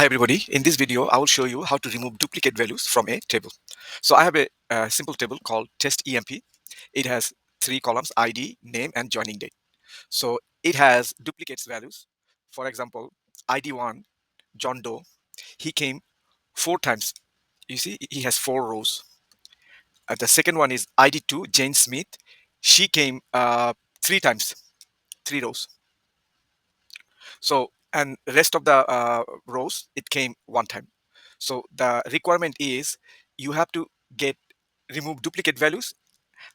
Hi everybody, in this video I will show you how to remove duplicate values from a table. So I have a simple table called test EMP. It has three columns: ID, name and joining date. So it has duplicates values. For example, ID1 John Doe, he came 4 times. You see he has 4 rows. The second one is ID2 Jane Smith, she came 3 times, 3 rows. So and rest of the rows it came 1 time. So the requirement is you have to get remove duplicate values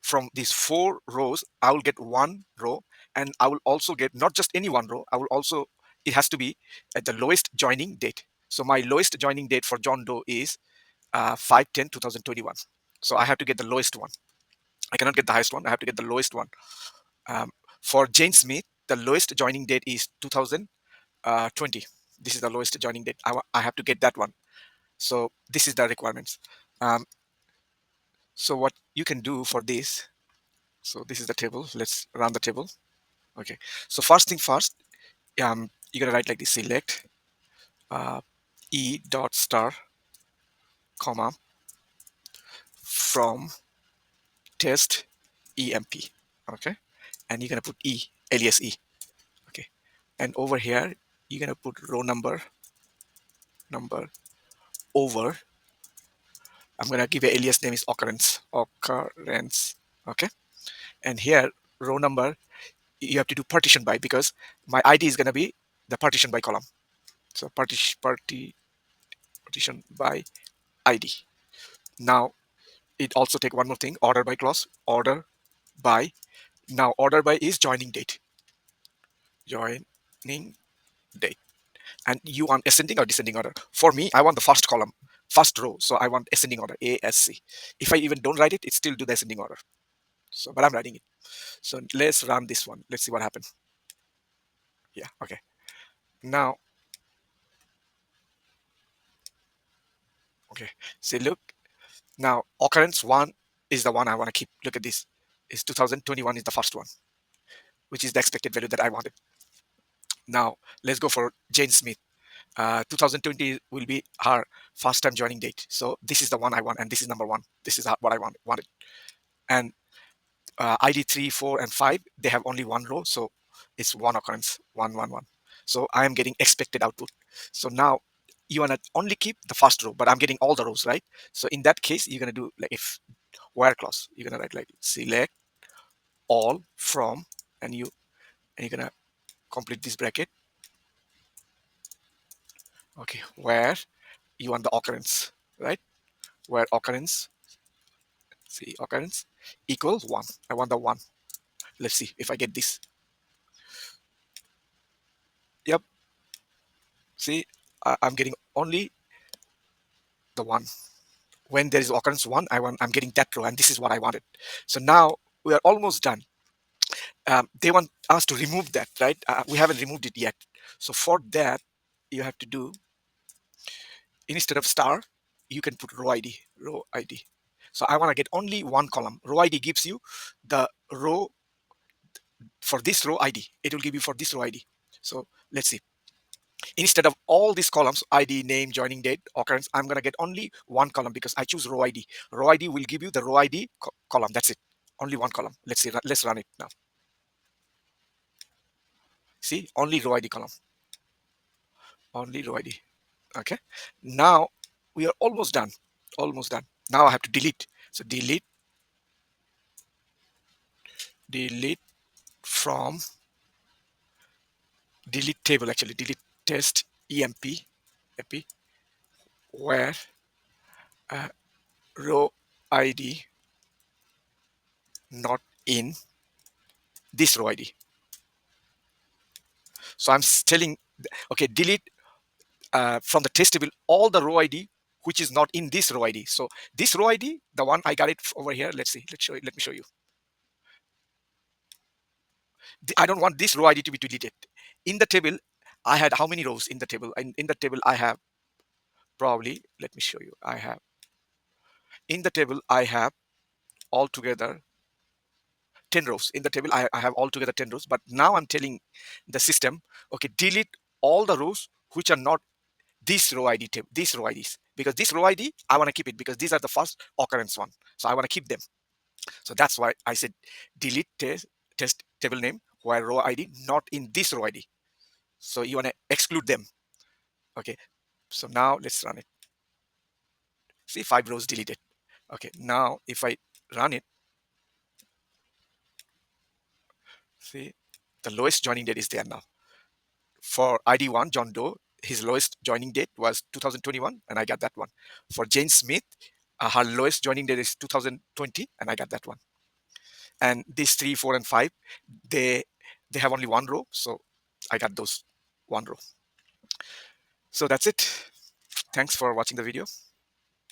from these 4 rows. I will get 1 row, and I will also get not just any 1 row. I will also, it has to be at the lowest joining date. So my lowest joining date for John Doe is 5/10/2021. So I have to get the lowest one. I cannot get the highest one. I have to get the lowest one. um, for Jane Smith, the lowest joining date is 2020. This is the lowest joining date. I have to get that one. So this is the requirements. um, so what you can do for this, so this is the table. Let's run the table. Okay, so first thing first, you're gonna write like this: select uh, e dot star comma from test emp. Okay, and you're gonna put e alias e. Okay, and over here you're gonna put row number over. I'm gonna give a alias name is occurrence. Okay, and here row number, you have to do partition by, because my ID is gonna be the partition by column. So partition by ID. Now it also take one more thing: order by clause, order by. Now order by is joining date, joining date, and you want ascending or descending order. For me, I want the first column, first row, so I want ascending order, ASC. If I even don't write it, it still do the ascending order. So but I'm writing it. So let's run this one. Let's see what happens. Yeah, okay. Now, okay. See, look. Now, occurrence 1 is the one I want to keep. Look at this. Is 2021 is the first one, which is the expected value that I wanted. Now, let's go for Jane Smith. 2020 will be her first time joining date. So this is the one I want, and this is number 1. This is what I wanted. And ID 3, 4, and 5, they have only 1 row, so it's 1 occurrence, 1, 1, 1. So I am getting expected output. So now you want to only keep the first row, but I'm getting all the rows, right? So in that case, you're going to do like if where clause, you're going to write like select all from, and you're going to complete this bracket. Okay, where you want the occurrence, right? Where occurrence, see occurrence equals 1. I want the 1. Let's see if I get this. Yep. See, I'm getting only the 1. When there is occurrence 1, I'm getting that row, and this is what I wanted. So now we are almost done. They want us to remove that, right? We haven't removed it yet. So for that, you have to do, instead of star, you can put row ID. So I want to get only 1 column. Row ID gives you the row for this row ID. It will give you for this row ID. So let's see. Instead of all these columns, ID, name, joining date, occurrence, I'm going to get only 1 column because I choose row ID. Row ID will give you the row ID column. That's it. Only 1 column. Let's see. Let's run it now. See, only row ID column. Only row ID. Okay. Now we are almost done. Almost done. Now I have to delete. So delete from, delete table, actually delete test emp where row ID not in this row ID. So I'm telling, okay, delete from the test table all the row ID which is not in this row ID. So this row ID, the one I got it over here. Let's see. Let's show it. Let me show you. I don't want this row ID to be deleted. In the table, I had how many rows in the table? In the table, I have probably, let me show you. I have, in the table, I have altogether 10 rows. In the table, I have altogether 10 rows. But now I'm telling the system, okay, delete all the rows which are not this row ID table, this row IDs, because this row ID, I want to keep it because these are the first occurrence one. So I want to keep them. So that's why I said delete test table name where row ID not in this row ID. So you want to exclude them. Okay. So now let's run it. See, 5 rows deleted. Okay. Now if I run it, see, the lowest joining date is there now. For ID1, John Doe, his lowest joining date was 2021, and I got that one. For Jane Smith, her lowest joining date is 2020, and I got that one. And these 3, 4, and 5, they have only one row, so I got those one row. So that's it. Thanks for watching the video.